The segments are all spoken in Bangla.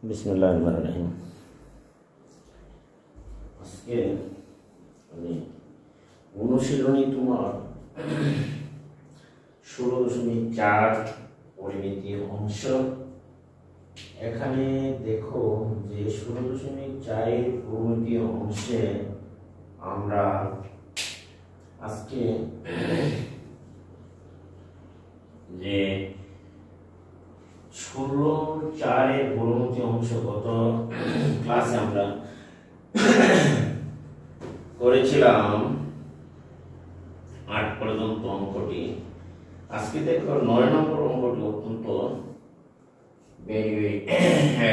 বিসমিল্লাহিররহমানিররহিম। আজকে আমি অনুশীলনী তোমার 16.4 পরিমিতির অংশ। এখানে দেখো যে 16.4 পরিমিতির অংশে আমরা আজকে যে 16.4 পরিমিতি অংশ গত ক্লাসে আমরা করেছিলাম 8 পর্যন্ত অঙ্কটি। আজকে দেখো 9 নম্বর অঙ্কটি অত্যন্ত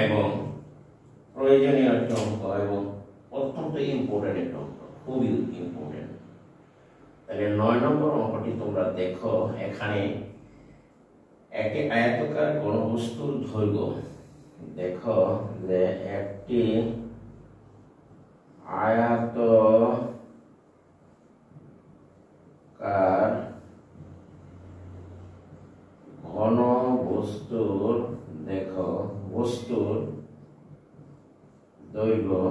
এবং প্রয়োজনীয় একটা অঙ্ক এবং অত্যন্ত ইম্পর্টেন্ট একটা অঙ্ক, খুবই ইম্পর্টেন্ট। তাহলে 9 নম্বর অঙ্কটি তোমরা দেখো। এখানে একটি আয়তাকার ঘনবস্তুর দৈর্ঘ্য, দেখো যে একটি আয়তাকার ঘনবস্তুর, দেখো বস্তুর দৈর্ঘ্য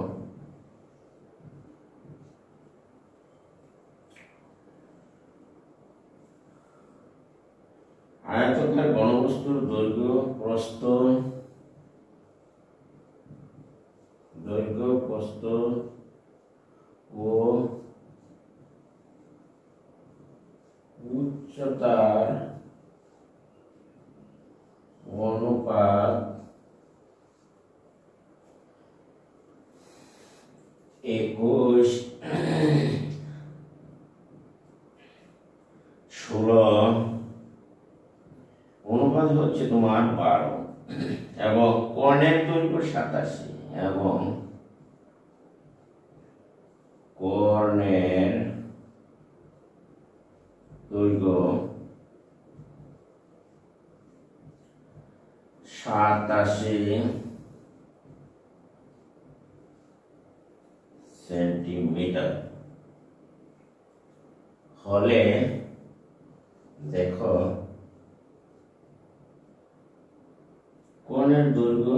আয়তাকার ঘনবস্তুর দৈর্ঘ্য প্রস্থ ও উচ্চতার অনুপাত 21:16 অনুপাত হচ্ছে তোমার 12 এবং কর্ণের দৈর্ঘ্য 87 এবং কর্ণের দৈর্ঘ্য 87 সেন্টিমিটার হলে, দেখো কোণের দৈর্ঘ্য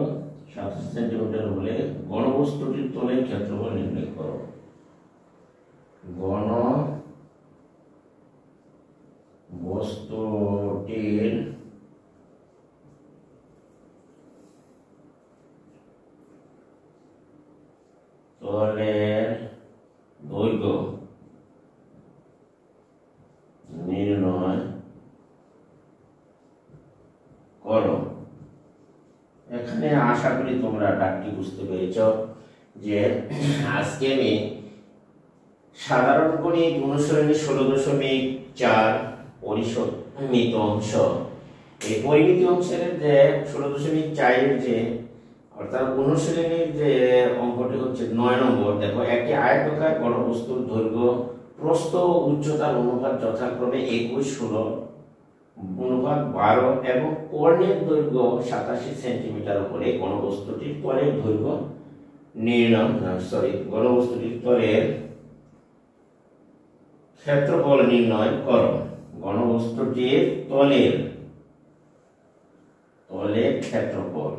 87 সেন্টিমিটার হলে ঘনবস্তুটির তলের ক্ষেত্রফল নির্ণয় করো। ঘনবস্তুটির তলের দৈর্ঘ্য নির্ণয় করো। এখানে আশা করি তোমরা ডাকটি বুঝতে পেরেছ যে আজকে আমি সাধারণ গণিত অনুশীলনী 16.4 পরিমিত অংশ, এই পরিমিতি অংশের যে 16.4 এর যে অর্থাৎ অনুশীলনীর যে অঙ্কটি হচ্ছে 9 নম্বর। দেখো একটি আয়তাকার ঘনবস্তুর দৈর্ঘ্য প্রস্থ ও উচ্চতার অনুপাত যথাক্রমে 21:16 অনুপাত 12 এবং কর্ণের দৈর্ঘ্য 87 সেন্টিমিটার হলে ঘনবস্তুটির তলের দৈর্ঘ্য ঘনবস্তুটির তলের ক্ষেত্রফল নির্ণয় করো। ঘনবস্তুটির তলের ক্ষেত্রফল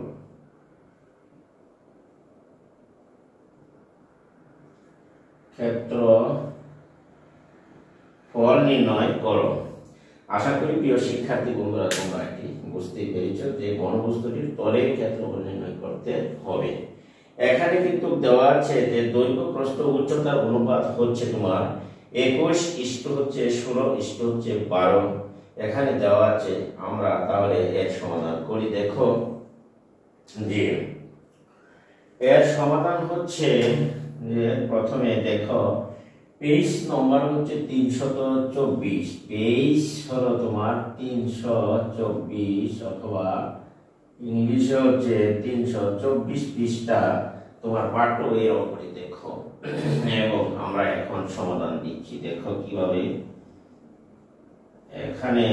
নির্ণয় করো। আশা করি প্রিয় শিক্ষার্থী বন্ধুরা তোমরা এটি বুঝতেই পেরেছো যে ঘনবস্তুটির তলের ক্ষেত্রফল নির্ণয় করতে হবে। এখানে কিন্তু দেওয়া আছে যে দৈর্ঘ্য প্রস্থ উচ্চতার অনুপাত হচ্ছে তোমার 21:16:12 এখানে দেওয়া আছে। আমরা তাহলে এর সমাধান করি। দেখো যে এর সমাধান হচ্ছে যে প্রথমে দেখো পেজ নম্বর হচ্ছে 324, পেজ হলো তোমার 324 অথবা ইংলিশে হচ্ছে 324 পৃষ্ঠা তোমার পাঠ্য বইয়ের অঙ্কটি দেখো এবং আমরা এখন সমাধান দিচ্ছি। দেখো কিভাবে। এখানে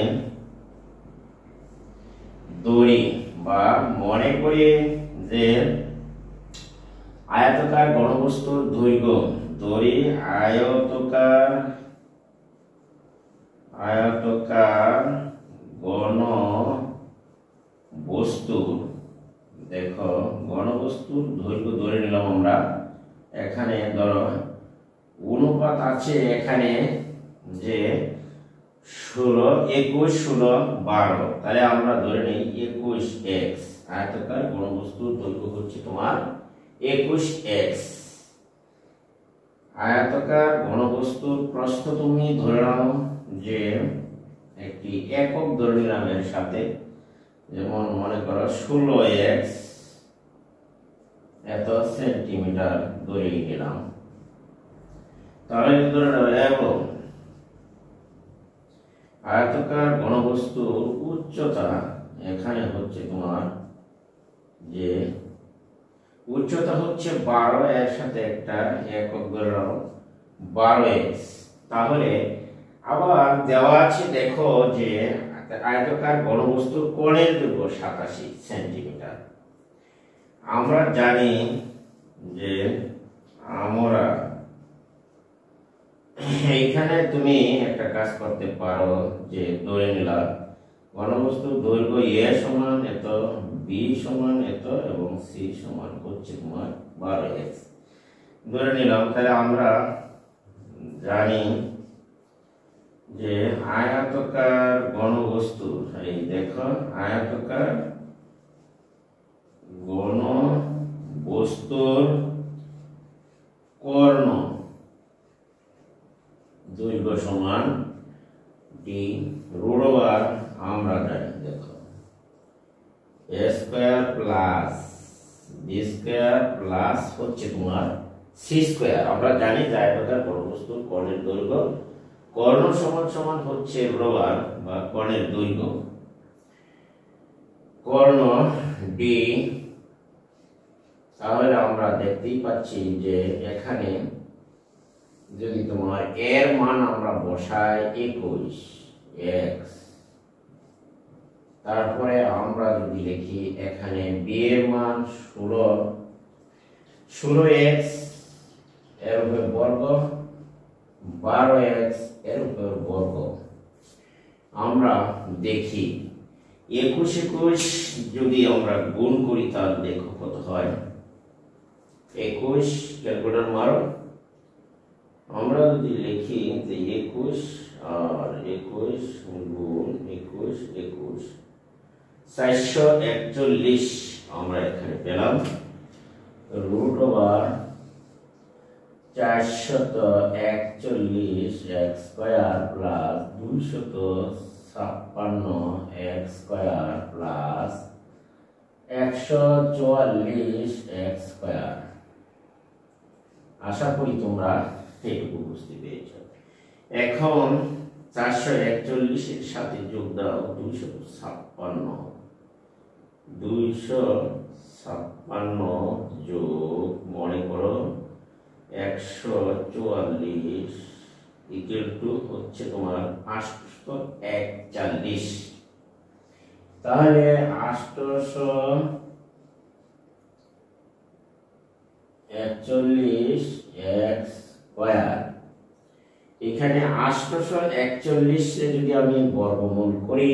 দড়ি বা মনে করি যে আয়তাকার ঘনবস্তুর দৈর্ঘ্য, দড়ি আয়তাকার ঘনবস্তুর, দেখো ঘনবস্তু ঘনবস্তুর দৈর্ঘ্য ধরে নিলাম আমরা। এখানে ধরো অনুপাত আছে এখানে যে 16, 21, 16, 12, তাহলে আমরা ধরে নিই 21x। আয়তাকার ঘনবস্তুর দৈর্ঘ্য হচ্ছে তোমার 21x। আয়তাকার ঘনবস্তুর প্রস্থ তুমি ধরে নাও যে একটি একক ধরে নিলাম এর সাথে, যেমন মনে করো 16x এত সেন্টিমিটার ধরে নিলাম, তাহলে ধরে নাও। এবং আয়তাকার ঘনবস্তুর উচ্চতা এখানে হচ্ছে তোমার যে উচ্চতা হচ্ছে 12, এর সাথে একটা একক ধরে নাও 12x। তাহলে আবার দেওয়া আছে দেখো যে আয়তাকার ঘনবস্তুর কোণের দৈর্ঘ্য 87 সেন্টিমিটার। আমরা জানি যে আমরা এইখানে তুমি একটা কাজ করতে পারো যে ধরে নিলাম ঘনবস্তুর দৈর্ঘ্য a সমান এত, b সমান এত এবং c সমান হচ্ছে তোমার 12x ধরে নিলাম। তাহলে আমরা জানি যে আয়তাকার ঘনবস্তু, এই দেখো আয়তাকার ঘনবস্তুর কর্ণ দৈর্ঘ্য সমান d রুট ওভার আমরা জানি দেখো a square plus b square plus হচ্ছে তোমার c স্কয়ার। আমরা জানি যে আয়তাকার ঘনবস্তুর কর্ণের দৈর্ঘ্য কর্ণ সমান সমান হচ্ছে রুট ওভার বা কর্ণের দৈর্ঘ্য কর্ণ d। তাহলে আমরা দেখতেই পাচ্ছি যে এখানে যদি তোমার এর মান আমরা বসাই 21x, তারপরে আমরা যদি লিখি এখানে b এর মান 16x এর উপর বর্গ 12x এর উপর বর্গ, আমরা দেখি 21 যদি আমরা গুণ করি তাহলে দেখো কত হয়। 21 ক্যালকুলেটর মারো। আমরা যদি লিখি যে 21 আর 21 গুণ 21 21 441 আমরা এখানে পেলাম root over 441 x square plus 256 x square plus 144 x square. আশা করি তোমরা এইটুকু বুঝতে পেরেছ। এখন 441 এর সাথে যোগ দাও 256 যোগ মনে করো 144 ইকুয়াল টু হচ্ছে তোমার 841। তাহলে 841 x স্কয়ার, এখানে 841 এ যদি আমি বর্গমূল করি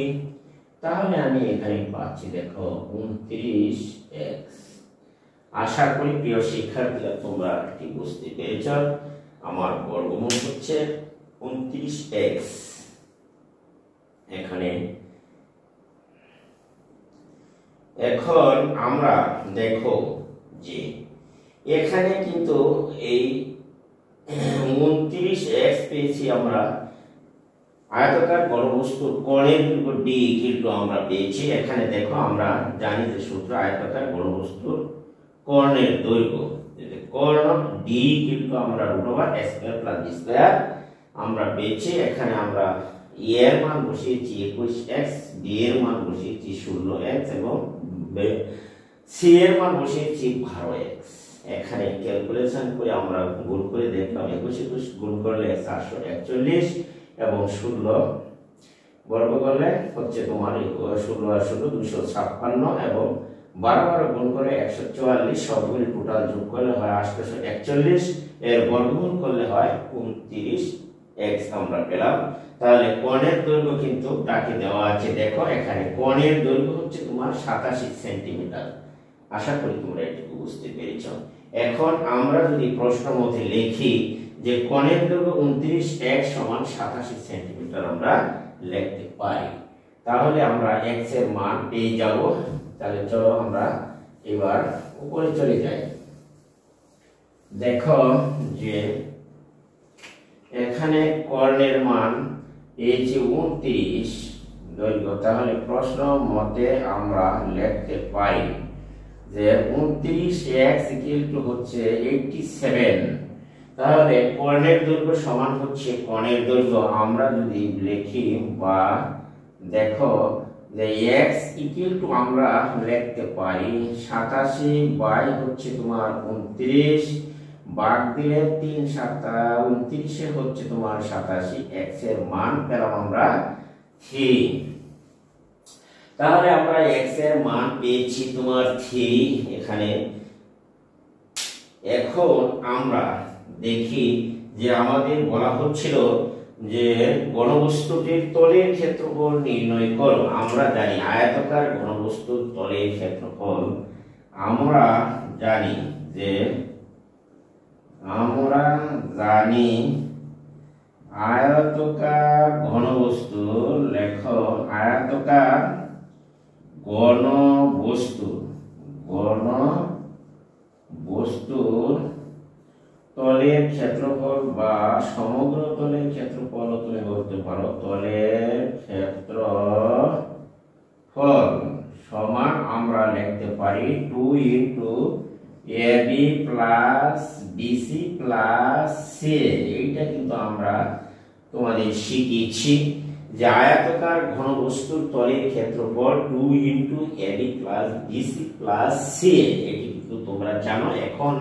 তাহলে আমি এখানে পাচ্ছি দেখো 29x। আশা করি প্রিয় শিক্ষার্থীরা তোমরা ঠিক বুঝতে পেরেছ। আমার বর্গমূল হচ্ছে 29x। এখানে এখন আমরা দেখো যে এখানে কিন্তু এই 29x পেয়েছি আমরা। আয়তাকার ঘনবস্তুর কোণের দৈর্ঘ্য d কিন্তু আমরা পেয়েছি। এখানে দেখো আমরা জানি যে সূত্র আয়তাকার ঘনবস্তুর কর্ণের দৈর্ঘ্য, কর্ণ d কিন্তু আমরা root over a square plus b square আমরা পেয়েছি। এখানে আমরা a এর মান বসিয়েছি 21x, b এর মান বসিয়েছি 16x এবং c এর মান বসিয়েছি 12x। এখানে ক্যালকুলেশন করে আমরা গুণ করে দেখলাম 21 গুণ করলে 441 এবং 16 বর্গ করলে হচ্ছে তোমার 16 আর 16 256 এবং 12 গুণ করে 144, সবগুলি টোটাল যোগ করলে হয় 841, এর বর্গমূল করলে হয় 29x আমরা পেলাম। তাহলে কোণের দৈর্ঘ্য কিন্তু তাকে দেওয়া আছে, দেখো এখানে কোণের দৈর্ঘ্য হচ্ছে তোমার 87 সেন্টিমিটার। আশা করি তোমরা এটুকু বুঝতে পেরেছ। এখন আমরা যদি প্রশ্ন মতে লিখি যে কোণের দৈর্ঘ্য 29 x সমান 87 সেন্টিমিটার আমরা লিখতে পারি, তাহলে আমরা x এর মান পেয়ে যাব। তাহলে চলো আমরা এবার উপরে চলে যাই। দেখো যে এখানে কর্ণের মান পেয়েছি 29 দৈর্ঘ্য, তাহলে প্রশ্ন মতে আমরা লিখতে পারি যে 29x হচ্ছে 87। তাহলে কর্ণের দৈর্ঘ্য সমান হচ্ছে কোণের দৈর্ঘ্য। আমরা যদি লিখি বা দেখো যে x আমরা লিখতে পারি 87 বাই হচ্ছে তোমার 29, ভাগ দিলে 3 7 29 হচ্ছে তোমার 87, x এর মান পেলাম আমরা 3। তাহলে আমরা x এর মান পেয়েছি তোমার 3 এখানে। এখন আমরা দেখি যে আমাদের বলা হচ্ছিল যে ঘনবস্তুটির তলের ক্ষেত্রফল নির্ণয় করো। আমরা জানি আয়তাকার ঘনবস্তুর তলের ক্ষেত্রফল আমরা জানি যে আয়তাকার ঘনবস্তু, লেখো আয়তাকার ঘনবস্তুর তলের ক্ষেত্রফল বা সমগ্র তলের ক্ষেত্রফল তুমি বলতে পারো, তলের ক্ষেত্রফল সমান আমরা লিখতে পারি 2 into AB plus BC plus CA। এইটা কিন্তু আমরা তোমাদের শিখিয়েছি যে আয়তাকার ঘনবস্তুর তলের ক্ষেত্রফল 2 into AB plus BC plus CA, এটি কিন্তু তোমরা জানো। এখন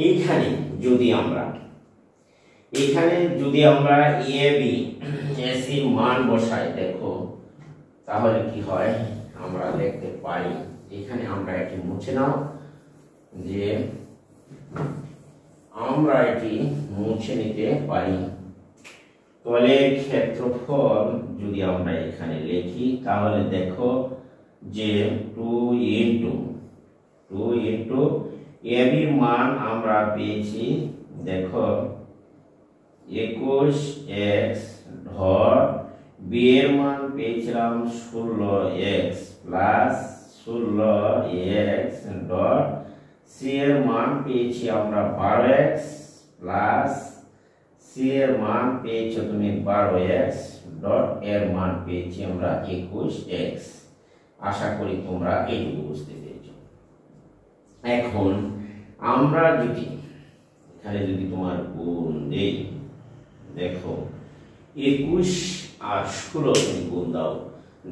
এইখানে যদি আমরা AB AC মান বসাই, দেখো তাহলে কি হয় আমরা লিখতে পারি। এখানে আমরা এটি মুছে নাও, যে আমরা এটি মুছে নিতে পারি। তলের ক্ষেত্রফল যদি আমরা এখানে লিখি তাহলে দেখো যে 2 ইনটু AB এর মান আমরা পেয়েছি, দেখো 21x ধর B এর মান পেয়েছিলাম 16x plus 16x dot C এর মান পেয়েছি আমরা 12x প্লাস C এর মান পেয়েছো তুমি 12x ডট এর মান পেয়েছি আমরা 21x। আশা করি তোমরা এইটুকু বুঝতে পেরেছো। এখন আমরা যদি এখানে তোমার গুণ দেই, দেখো 21 আর 16 তুমি গুণ দাও,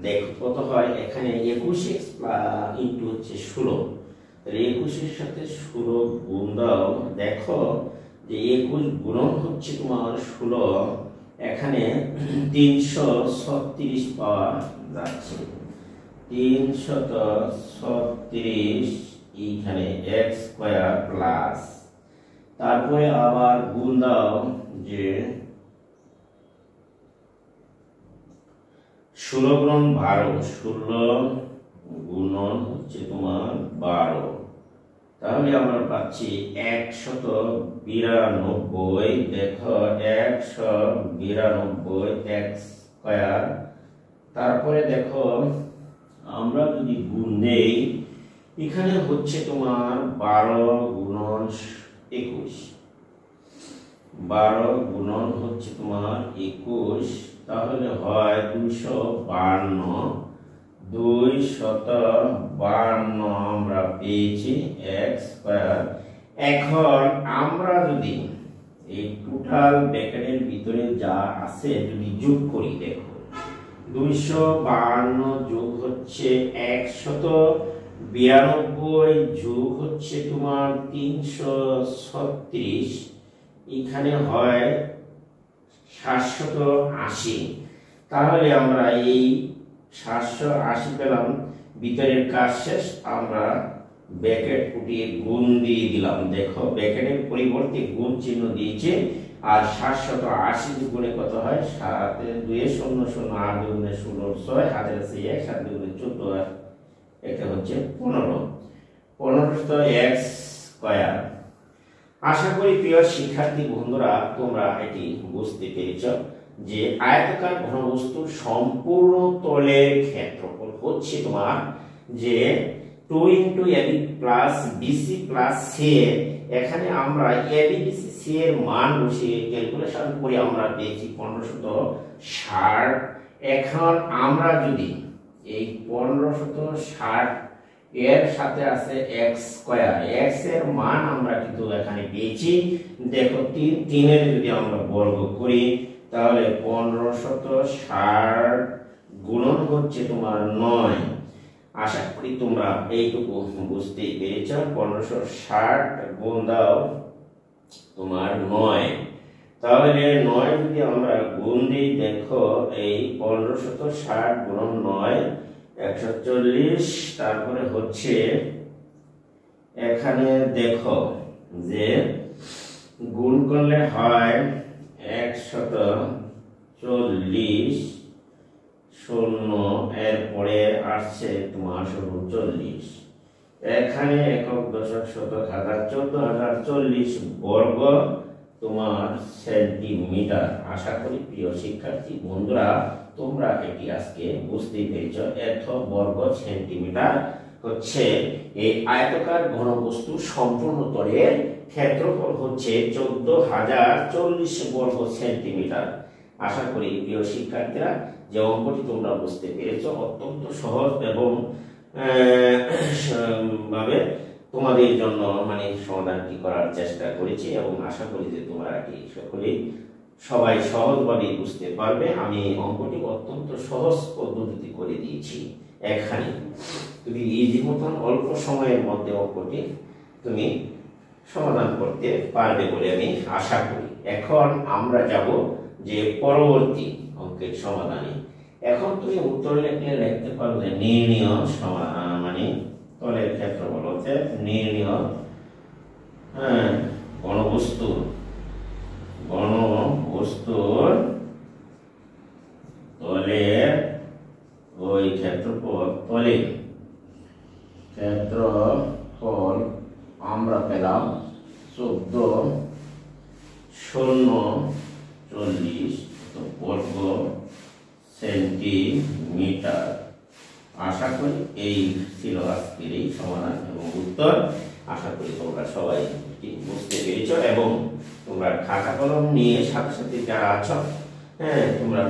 দেখো কত হয়। এখানে 21x ইনটু হচ্ছে 16, তাহলে 21 এর সাথে 16 গুণ দাও, দেখো যে 21 গুণন হচ্ছে তোমার 16, এখানে 336 পাওয়া যাচ্ছে। 336 এইখানে x স্কয়ার প্লাস, তারপরে আবার গুণ দাও যে 16 গুণন 12, 16 গুণন হচ্ছে তোমার 12, তাহলে আমরা পাচ্ছি 192। দেখো 192 x স্কয়ার, তারপরে দেখো আমরা যদি গুণ দেই এখানে হচ্ছে তোমার 12 গুণন 21, 12 গুণন হচ্ছে তোমার 21, তাহলে হয় 252, 252 আমরা পেয়েছি x স্কয়ার। এখন আমরা যদি এই টোটাল ব্র্যাকেটের ভিতরে যা আছে যদি যোগ করি, দেখো 252 যোগ হচ্ছে 192 যোগ হচ্ছে তোমার 336, এখানে হয় 780। তাহলে আমরা এই 780 পেলাম, ভিতরের কাজ শেষ, আমরা ব্র্যাকেট উঠিয়ে গুণ দিয়ে দিলাম। দেখো ব্র্যাকেটের পরিবর্তে গুণ চিহ্ন দিয়েছে, আর 780 গুণে কত হয়, 7 2 0 0 8 2 16 6 হাতের আছে 1 7 2 14, এটা হচ্ছে 15। 1500 স্কয়ার। আশা করি প্রিয় শিক্ষার্থী বন্ধুরা তোমরা এটি বুঝতে পেরেছ যে আয়তাকার ঘনবস্তুর সম্পূর্ণ তলের ক্ষেত্রফল হচ্ছে তোমার যে 2 * AB + BC + C। এখানে আমরা AB BC C এর মান বসিয়ে ক্যালকুলেশন করে আমরা পেয়েছি 1560। এখন আমরা যদি এই 1560 এর সাথে আছে x স্কয়ার, x এর মান আমরা কিন্তু এখানে পেয়েছি। দেখো 3 এর যদি আমরা বর্গ করি তাহলে 1560 গুণন হচ্ছে তোমার 9। আশা করি তোমরা এইটুকু বুঝতেই পেরেছ। 1560 গুণ দাও তোমার 9, তাহলে 9 যদি আমরা গুণ দিই দেখো এই 1560 গুণন 9 140। তারপরে হচ্ছে এখানে দেখো যে গুণ করলে হয় 140, 0 এর পরে আসছে তোমার 40। এখানে একক দশক শতক হাজার 14040 বর্গ তোমার সেন্টিমিটার। আশা করি প্রিয় শিক্ষার্থী বন্ধুরা তোমরা এটি আজকে বুঝতেই পেরেছ। এত বর্গ সেন্টিমিটার হচ্ছে এই আয়তাকার ঘনবস্তু সম্পূর্ণ তলের ক্ষেত্রফল হচ্ছে 14040 বর্গ সেন্টিমিটার। আশা করি প্রিয় শিক্ষার্থীরা যে অঙ্কটি তোমরা বুঝতে পেরেছ। অত্যন্ত সহজ এবং ভাবে তোমাদের জন্য সমাধানটি করার চেষ্টা করেছি এবং আশা করি যে তোমরা এটি সবাই সহজভাবে বুঝতে পারবে। আমি অঙ্কটি অত্যন্ত সহজ পদ্ধতিতে করে দিয়েছি। এখানে তুমি ইজি মতন অল্প সময়ের মধ্যে অঙ্কটি তুমি সমাধান করতে পারবে বলে আমি আশা করি। এখন আমরা যাব যে পরবর্তী অঙ্কের সমাধানে। এখন তুমি উত্তর লিখতে পারো যে নির্ণয় তলের ক্ষেত্রফল হচ্ছে নির্ণয় ঘনবস্তুর তলের ওই তলের ক্ষেত্রফল আমরা পেলাম 14040 বর্গ সেন্টিমিটার। আশা করি এই ছিল আজকের এই সমাধান এবং উত্তর। আশা করি তোমরা সবাই বুঝতে পেরেছ এবং তোমরা খাতা কলম নিয়ে সাথে সাথে যারা আছো তোমরা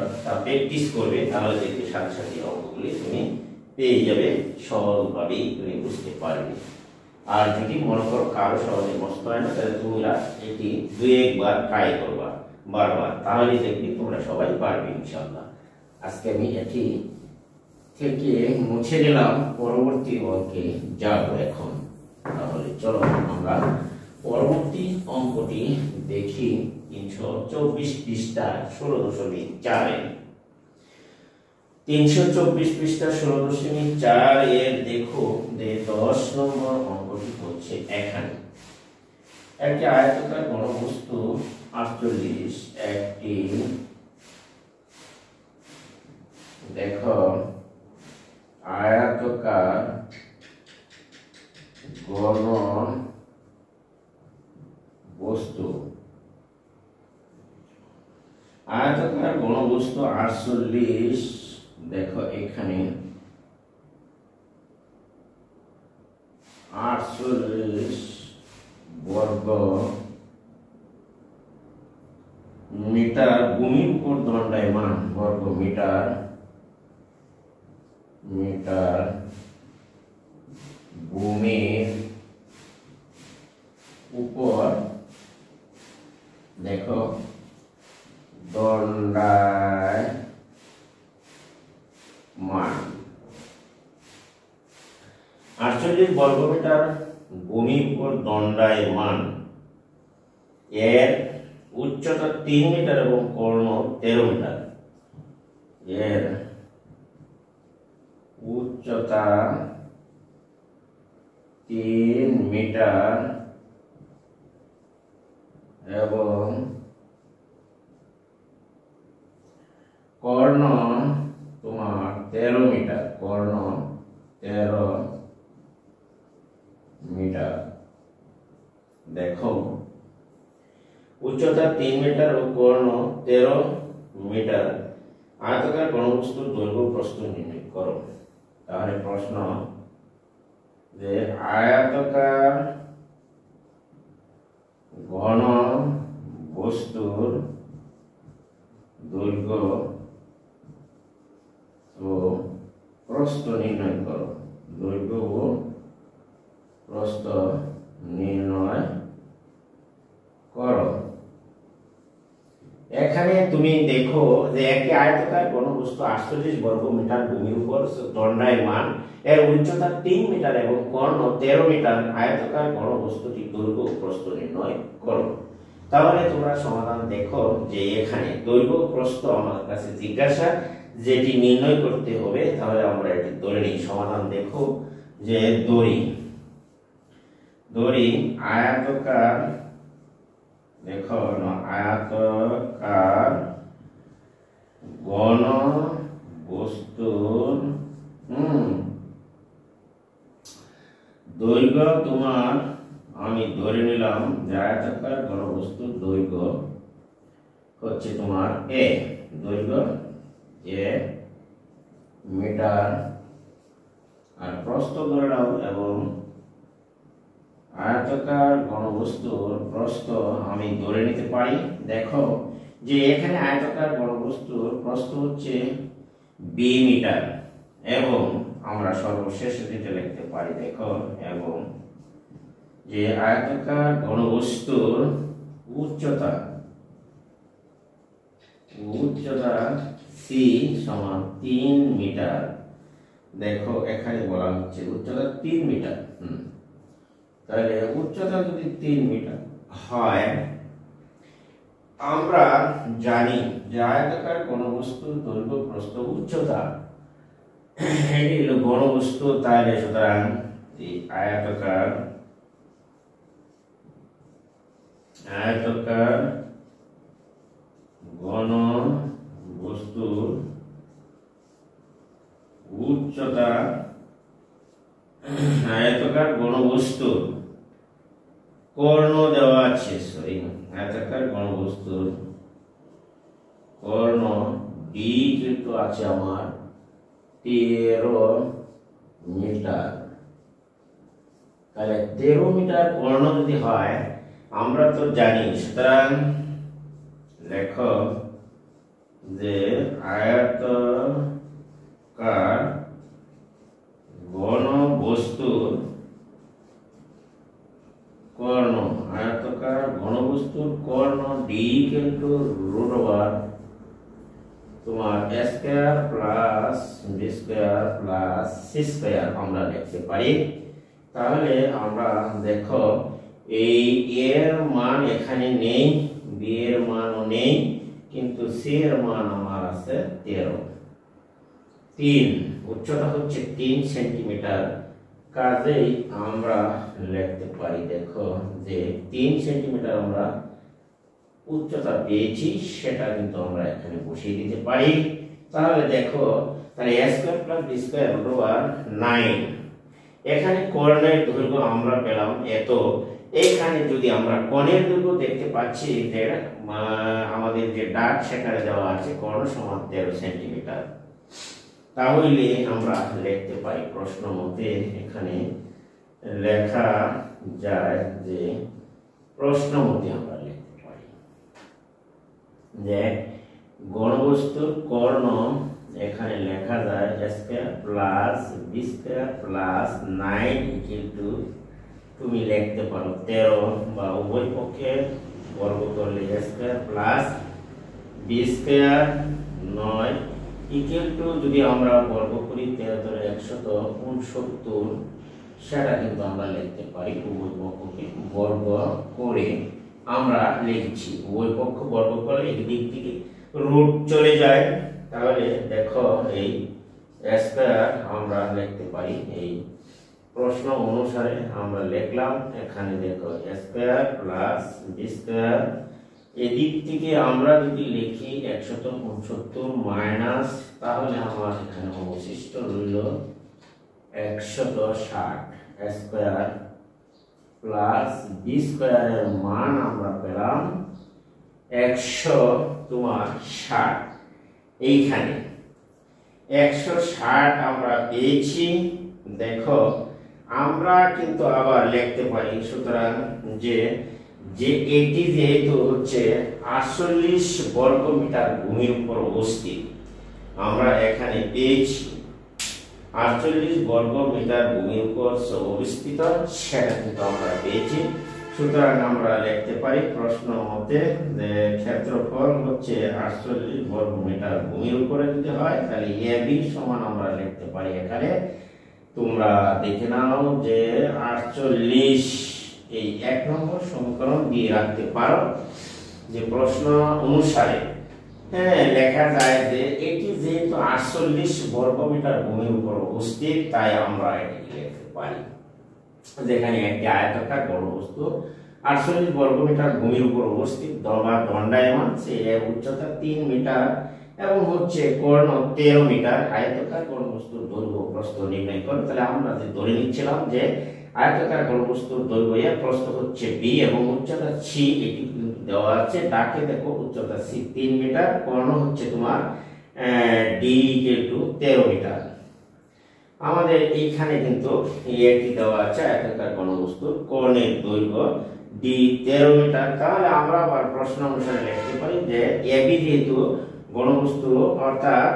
প্র্যাকটিস করবে, তাহলে দেখবে সাথে সাথে অঙ্কগুলি তুমি পেয়ে যাবে, সহজভাবেই তুমি বুঝতে পারবে। আর যদি মনে করো কারো সহজে বুঝতে হয় না তাহলে তোমরা এটি 2-1 বার ট্রাই করবা বারবার, তাহলে দেখবে তোমরা সবাই পারবে ইনশাআল্লাহ। আজকে আমি এটি থেকে মুছে দিলাম, পরবর্তী অঙ্কে যাব এখন। তাহলে চলো আমরা পরবর্তী অঙ্কটি দেখি। 324 পৃষ্ঠা 16.4 324 পৃষ্ঠা 16.4 এর দেখো যে 10 নম্বর অঙ্কটি হচ্ছে এখানে একটি আয়তাকার ঘনবস্তু 48 একটি দেখো আয়তাকার ঘনবস্তু 48 দেখো এখানে 48 বর্গ মিটার ভূমির উপর দণ্ডায়মান বর্গ মিটার ভূমির উপর দেখো দণ্ডায়মান 48 বর্গমিটার ভূমির উপর দণ্ডায়মান। এর উচ্চতা 3 মিটার এবং কর্ণ 13 মিটার। এর উচ্চতা 3 মিটার এবং কর্ণ তোমার 13 মিটার। কর্ণ 13 দেখো উচ্চতা 3 মিটার ও কর্ণ 13 মিটার, আয়তাকার ঘনবস্তুর দৈর্ঘ্য প্রস্থ নির্ণয় করো। তাহলে প্রশ্ন যে আয়তাকার ঘন বস্তুর দৈর্ঘ্য ও প্রস্থ নির্ণয় করো। দৈর্ঘ্য ও প্রস্থ নির্ণয় করো। এখানে তুমি দেখো যে একটি আয়তাকার ঘনবস্তু 48 বর্গ মিটার ভূমির উপর দণ্ডায়মান, এর উচ্চতা 3 মিটার এবং কর্ণ 13 মিটার, আয়তাকার ঘনবস্তুটি দৈর্ঘ্য ও প্রস্থ নির্ণয় করো। তাহলে তোমরা সমাধান দেখো যে এখানে দৈর্ঘ্য প্রস্থ আমার কাছে জিজ্ঞাসা, যেটি নির্ণয় করতে হবে। তাহলে আমরা এটি ধরে নিই। সমাধান দেখো যে দড়ি আয়তাকার, দেখো আয়তাকার ঘন বস্তুর দৈর্ঘ্য তোমার, আমি ধরে নিলাম যে আয়তাকার ঘনবস্তুর দৈর্ঘ্য হচ্ছে তোমার এ, দৈর্ঘ্য এ মিটার, আর প্রস্থ ধরে নাও, এবং আয়তাকার ঘনবস্তুর প্রস্থ আমি ধরে নিতে পারি। দেখো যে এখানে আয়তাকার ঘনবস্তুর প্রস্থ হচ্ছে বি মিটার, এবং আমরা সর্বশেষ দিতে লিখতে পারি দেখো, এবং যে আয়তাকার ঘনবস্তুর উচ্চতা সি সমান 3 মিটার। দেখো এখানে বলা হচ্ছে উচ্চতা 3 মিটার। তাহলে উচ্চতা যদি 3 মিটার হয়, আমরা জানি যে আয়তাকার ঘনবস্তুর দৈর্ঘ্য প্রস্থ উচ্চতা এটি হলো ঘনবস্তু। তাহলে সুতরাং এই আয়তাকার ঘনবস্তুর উচ্চতা, আয়তাকার ঘনবস্তুর কর্ণ দেওয়া আছে, আয়তাকার ঘনবস্তুর কর্ণ ডি কিন্তু আছে আমার 13 মিটার। তাহলে 13 মিটার কর্ণ যদি হয়, আমরা তো জানি, সুতরাং লেখো যে আয়তাকার ঘনবস্তুর কর্ণ, আয়তাকার ঘনবস্তুর কর্ণ ডি কিন্তু রুট ওভার তোমার a square plus b square plus c square আমরা লিখতে পারি। তাহলে আমরা দেখো এই এর মান এখানে নেই, বি এর মানও নেই, কিন্তু সি এর মান আমার আছে 13। 3 উচ্চতা হচ্ছে 3 সেন্টিমিটার, কাজেই আমরা লিখতে পারি দেখো যে 3 সেন্টিমিটার আমরা উচ্চতা পেয়েছি, সেটা কিন্তু আমরা এখানে বসিয়ে দিতে পারি। তাহলে দেখো, তাহলে a square plus b square root over 9। এখানে কর্ণের দৈর্ঘ্য আমরা পেলাম এত। এখানে যদি আমরা কোণের দৈর্ঘ্য দেখতে পাচ্ছি যে আমাদের যে ডাক সেখানে দেওয়া আছে কর্ণ সমান 13 সেন্টিমিটার। তাহলে আমরা লিখতে পারি প্রশ্ন মতে, এখানে লেখা যায় যে প্রশ্ন মতে আমরা লিখতে পারি যে ঘনবস্তুর কর্ণ, এখানে লেখা যায় a square plus b square plus 9 equal to, তুমি লিখতে পারো 13, বা উভয় পক্ষে বর্গ করলে a square plus b square 9 equal to, যদি আমরা বর্গ করি 13 ধরে 169, সেটা কিন্তু আমরা লিখতে পারি উভয় পক্ষকে বর্গ করে আমরা লিখছি। উভয় পক্ষ বর্গ করলে এই দিক থেকে রুট চলে যায়। তাহলে দেখো এই a স্কয়ার আমরা লিখতে পারি, এই প্রশ্ন অনুসারে আমরা লিখলাম। এখানে দেখো a square plus b square, এদিক থেকে আমরা যদি লিখি 169 মাইনাস, তাহলে আমার এখানে অবশিষ্ট রইল 160। a স্কয়ার প্লাস বি স্কয়ারের মান আমরা পেলাম 160। এইখানে 160 আমরা পেয়েছি। দেখো আমরা কিন্তু আবার লিখতে পারি, সুতরাং যে এটি যেহেতু হচ্ছে 48 বর্গ মিটার ভূমির উপর অবস্থিত, আমরা এখানে পেয়েছি 48 বর্গ মিটার ভূমির উপর অবস্থিত, সেটা কিন্তু আমরা পেয়েছি। সুতরাং আমরা লিখতে পারি প্রশ্ন মতে যে ক্ষেত্রফল হচ্ছে 48 বর্গ মিটার ভূমির উপরে যদি হয় তাহলে এবি সমান আমরা লিখতে পারি এখানে, তোমরা দেখে নাও যে 48 এই 1 নম্বর সমীকরণ দিয়ে রাখতে পারো যে প্রশ্ন অনুসারে লেখা যায় যে এটি যেহেতু 48 বর্গ মিটার ভূমির উপর অবস্থিত তাই আমরা এটি লিখতে পারি যেখানে একটি আয়তাকার গড়বস্তু 48 বর্গ মিটার ভূমির উপর অবস্থিত, দণ্ডায়মান, এর উচ্চতা 3 মিটার এবং হচ্ছে কর্ণ 13 মিটার। আয়তাকার গড়বস্তুর দৈর্ঘ্য প্রস্থ নির্ণয় করে, তাহলে আমরা যে ধরে নিচ্ছিলাম যে আয়তাকার গড়বস্তুর দৈর্ঘ্য এর প্রস্থ হচ্ছে বি এবং উচ্চতা সি, এটি দেওয়া আছে। ডাকে দেখো উচ্চতা সি 3 মিটার, কর্ণ হচ্ছে তোমার ডি ইকুয়াল টু 13 মিটার। আমাদের এইখানে কিন্তু এটি দেওয়া আছে আয়তাকার গড়বস্তুর কর্ণের দৈর্ঘ্য ডি 13 মিটার। তাহলে আমরা আবার প্রশ্ন অনুসারে লিখতে পারি যে এবি যেহেতু গড়বস্তু অর্থাৎ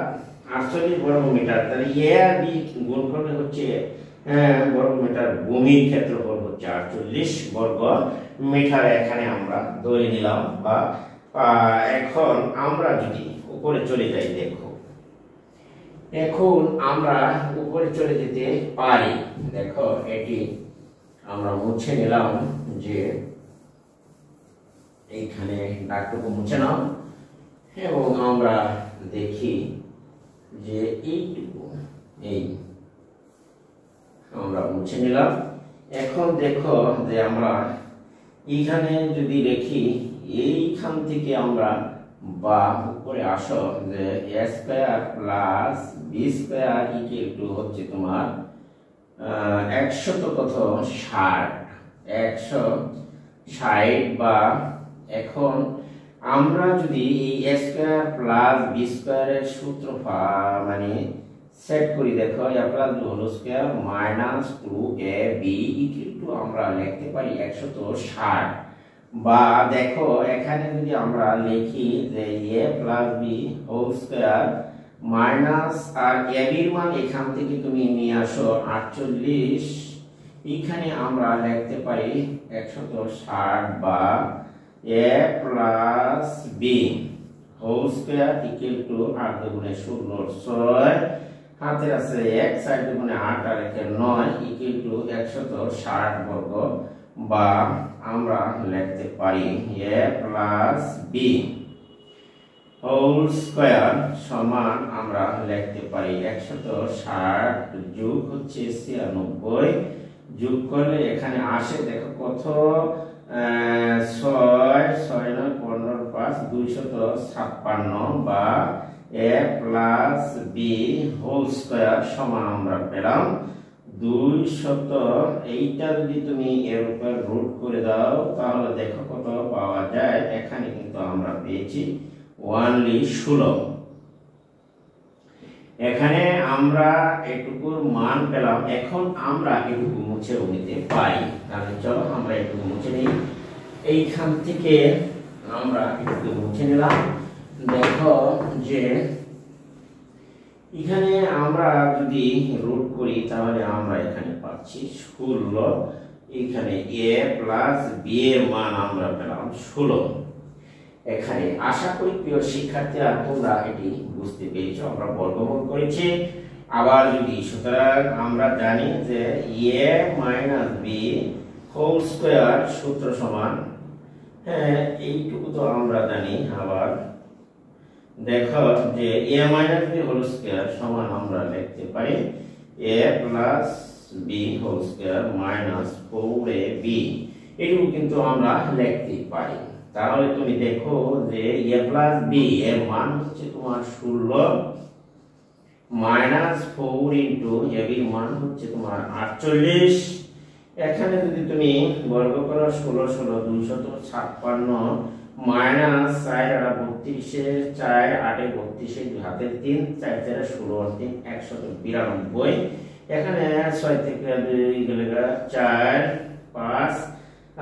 48 বর্গ মিটার, তাহলে এ আর বি গুণ করলে হচ্ছে বর্গ মিটার, ভূমির ক্ষেত্রফল হচ্ছে 48 বর্গ মিটার, এখানে আমরা ধরে নিলাম। বা এখন আমরা যদি উপরে চলে যাই, দেখো এখন আমরা উপরে চলে যেতে পারি। দেখো এটি আমরা মুছে নিলাম যে এইখানে দাগটুকু মুছে নাও এবং আমরা দেখি যে এইটুকু এই আমরা মুছে নিলাম। এখন দেখো যে আমরা এইখানে যদি দেখি এইখান থেকে আমরা বা উপরে আসো যে a square plus b square equal to হচ্ছে তোমার 160 বা এখন আমরা যদি এই a স্কয়ার প্লাস b স্কয়ারের সূত্র মানে সেট করি, দেখো a plus b whole square minus 2ab equal to আমরা লিখতে পারি 160। বা দেখো এখানে যদি আমরা লিখি যে a plus b whole square minus আর a এর মান এখান থেকে তুমি নিয়ে আসো 48, এখানে আমরা লিখতে পারি 160 বা a plus b whole square equal to 8 দুগুণে 16 6 হাতে আছে 1 4 দুগুণে 8 আর 1 9 ইকুয়াল টু 160 বর্গ। বা আমরা লিখতে পারি a plus b whole square সমান আমরা লিখতে পারি 160 যোগ হচ্ছে 96, যোগ করলে এখানে আসে দেখো কত 6 6 9 15 5 256 বা a plus b whole square সমান আমরা পেলাম 200। এইটা যদি তুমি এর উপর রুট করে দাও তাহলে দেখো কত পাওয়া যায়, এখানে কিন্তু আমরা পেয়েছি 16। এখানে আমরা এটুকুর মান পেলাম। এখন আমরা এটুকু মুছে নিতে পারি, তাহলে চলো আমরা এটুকু মুছে নিই। এইখান থেকে আমরা এটুকু মুছে নিলাম। দেখো যে এখানে আমরা যদি রুট করি তাহলে আমরা এখানে পাচ্ছি 16, এখানে a প্লাস b এর মান আমরা পেলাম 16। এখানে আশা করি প্রিয় শিক্ষার্থীরা তোমরা এটি বুঝতে পেরেছো, আমরা বর্গমূল করেছি। আবার যদি সুতরাং আমরা জানি যে a minus b whole square সূত্র সমান, এইটুকু তো আমরা জানি। আবার দেখো যে a minus b whole square সমান আমরা লিখতে পারি a plus b whole square minus 4ab, এটুকু কিন্তু আমরা লিখতে পারি। তাহলে তুমি দেখো যে a প্লাস b এর মান হচ্ছে তোমার 16 মাইনাস 4 ইনটু ab এর মান হচ্ছে তোমার 48, এখানে যদি তুমি বর্গ করো 16 16 256 মাইনাস 4 আর 32 4 8 32 হাতে 3 4 4 16 আর 3 192 এখানে 6 থেকে 2 গেলে 4 5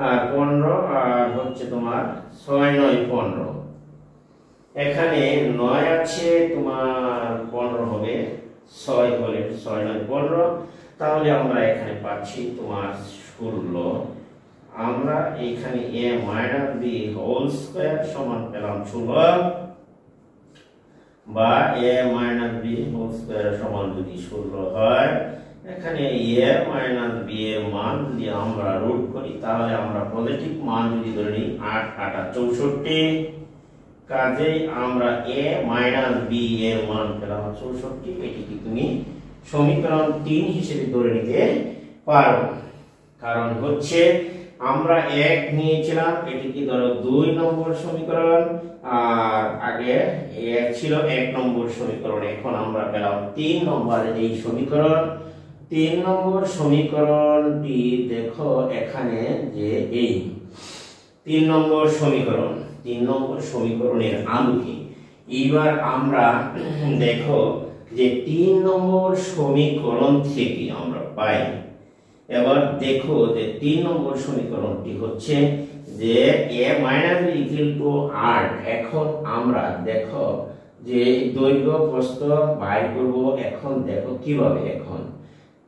আর 15 আর হচ্ছে তোমার 6 9 15 এখানে 9 আছে তোমার 15 হবে 6 হলে 6 9 15 তাহলে আমরা এখানে পাচ্ছি তোমার 16 আমরা এখানে a - b হোল স্কয়ার সমান পেলাম 16 বা a - b হোল স্কয়ার সমান যদি 16 হয় এখানে a - b এর মান যদি আমরা রুট করি তাহলে আমরা পজিটিভ মান যদি ধরে নিই 8 8 64 কাজেই আমরা a - b এর মান পেলাম 64 এটিকে তুমি সমীকরণ 3 হিসেবে ধরে নিতে পারো কারণ হচ্ছে আমরা 1 নিয়েছিলাম এটি কি ধরো 2 নম্বর সমীকরণ আর আগে 1 ছিল 1 নম্বর সমীকরণ এখন আমরা পেলাম 3 নম্বর এই সমীকরণ 3 নম্বর সমীকরণটি দেখো এখানে যে এই 3 নম্বর সমীকরণের আলোকে এবার আমরা দেখো যে 3 নম্বর সমীকরণ থেকে আমরা পাই এবার দেখো যে 3 নম্বর সমীকরণটি হচ্ছে যে a - b = 8 এখন আমরা দেখো যে দৈর্ঘ্য প্রস্থ বাই করব এখন দেখো কিভাবে এখন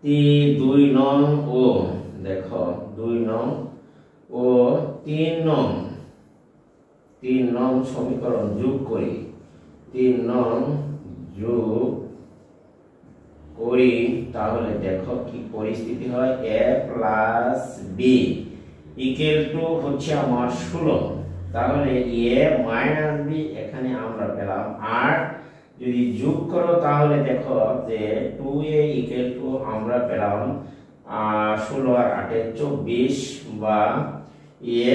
2 নং ও দেখো 2 নং ও 3 নং সমীকরণ যোগ করি 3 নং যোগ করি তাহলে দেখো কি পরিস্থিতি হয় a + b = হচ্ছে আমার 16 তাহলে a - b এখানে আমরা পেলাম 8 যদি যোগ করো তাহলে দেখো যে 2a = আমরা পেলাম 16 আর 8 24 বা a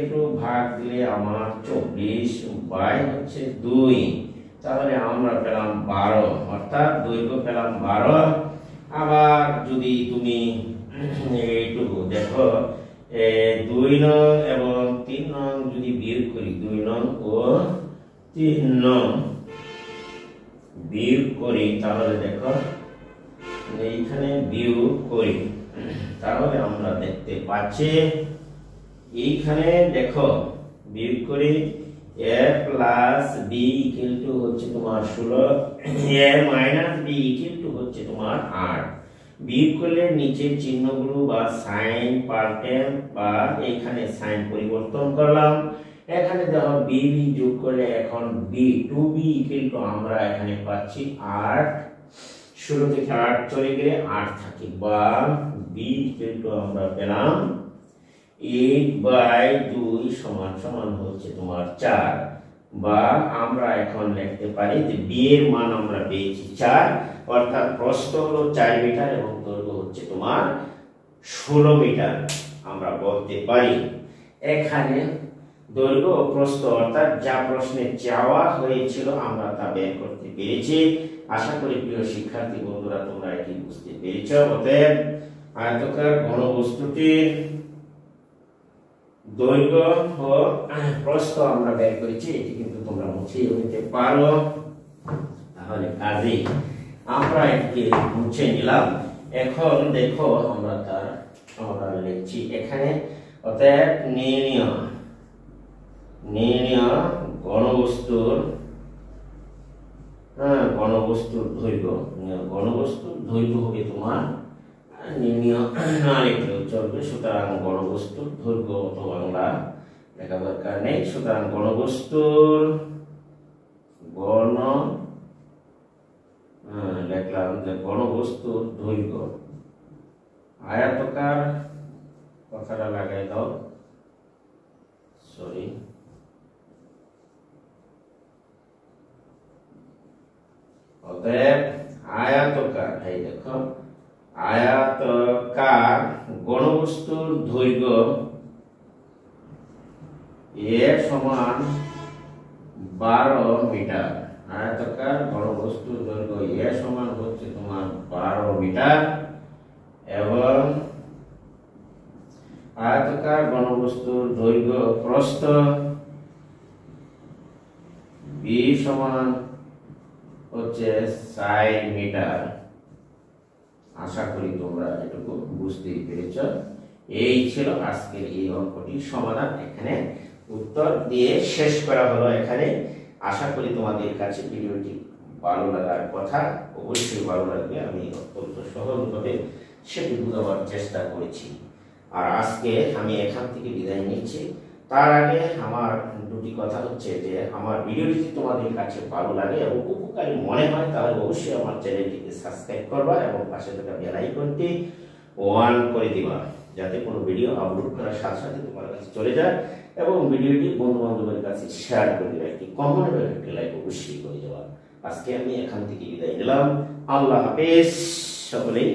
= ভাগ দিলে আমার 24 বাই হচ্ছে 2 তাহলে আমরা পেলাম 12 অর্থাৎ দৈর্ঘ্য পেলাম 12 আবার যদি তুমি এইটুকু দেখো 2 নং এবং 3 নং যদি বিয়োগ করি 2 নং ও 3 নং বিয়োগ করি তাহলে দেখো এইখানে বিয়োগ করি তাহলে আমরা দেখতে পাচ্ছি এইখানে দেখো বিয়োগ করি a + b = হচ্ছে তোমার 16 a - b = হচ্ছে তোমার 8 বিয়োগ করলে নিচে চিহ্নগুলো বা সাইন পাল্টে বা এখানে সাইন পরিবর্তন করলাম এখানে দেখো b যোগ করলে এখন b 2b = আমরা এখানে পাচ্ছি 8 16 থেকে 8 চলে গেলে 8 থাকে বা b = আমরা পেলাম 8/2 সমান হচ্ছে তোমার 4 বা আমরা এখন লিখতে পারি যে b এর মান আমরা পেয়েছি 4 অর্থাৎ প্রস্থ হলো 4 মিটার এবং দৈর্ঘ্য হচ্ছে তোমার 16 মিটার আমরা বলতে পারি এখানে দৈর্ঘ্য ও প্রস্থ অর্থাৎ যা প্রশ্নে চাওয়া হয়েছিল আমরা তা বের করতে পেরেছি আশা করি প্রিয় শিক্ষার্থী বন্ধুরা তোমরা এটি বুঝতে পেরেছো অতএব আয়তাকার ঘনবস্তুটির দৈর্ঘ্য ও প্রস্থ আমরা বের করেছি এটি কিন্তু তোমরা মুছে নিতে পারো তাহলে কাজে আমরা এটি মুছে নিলাম এখন দেখো আমরা তার সমাধান লিখছি এখানে অতএব নির্ণয় ঘনবস্তুর ঘনবস্তুর দৈর্ঘ্য হবে তোমার নির্ণয় না লিখলেও চলবে সুতরাং ঘনবস্তুর দৈর্ঘ্য অত বাংলা লেখা দরকার নেই সুতরাং ঘনবস্তুর লিখলাম যে ঘনবস্তুর দৈর্ঘ্য আয়তাকার কথাটা লাগাই দাও সরি অতএব আয়তাকার এই দেখো আয়তাকার ঘনবস্তুর দৈর্ঘ্য a সমান 12 মিটার আয়তাকার ঘনবস্তুর দৈর্ঘ্য a সমান হচ্ছে তোমার 12 মিটার এবং আয়তাকার ঘনবস্তুর দৈর্ঘ্য প্রস্থ বি সমান হচ্ছে 60 মিটার। আশা করি তোমরা এটুকু বুঝতেই পেরেছ। এই ছিল আজকের এই অঙ্কটির সমাধান। এখানে উত্তর দিয়ে শেষ করা হলো। এখানে আশা করি তোমাদের কাছে ভিডিওটি ভালো লাগার কথা, অবশ্যই ভালো লাগবে। আমি অত্যন্ত সহজভাবে সেটি বোঝাবার চেষ্টা করেছি। আর আজকে আমি এখান থেকে বিদায় নিচ্ছি। তার আগে আমার দুটি কথা হচ্ছে যে আমার ভিডিওটি যদি তোমাদের কাছে ভালো লাগে এবং উপকারী মনে হয় তাহলে অবশ্যই আমার চ্যানেলটিকে সাবস্ক্রাইব করবা এবং পাশে থাকা বেল আইকনটি অন করে দিবা, যাতে কোনো ভিডিও আপলোড করার সাথে সাথে তোমার কাছে চলে যায়। এবং ভিডিওটি বন্ধু বান্ধবের কাছে শেয়ার করে দেবা, একটি কমেন্ট এবং একটি লাইক অবশ্যই করে দেওয়া। আজকে আমি এখান থেকে বিদায় নিলাম। আল্লাহ হাফেজ, সকলেই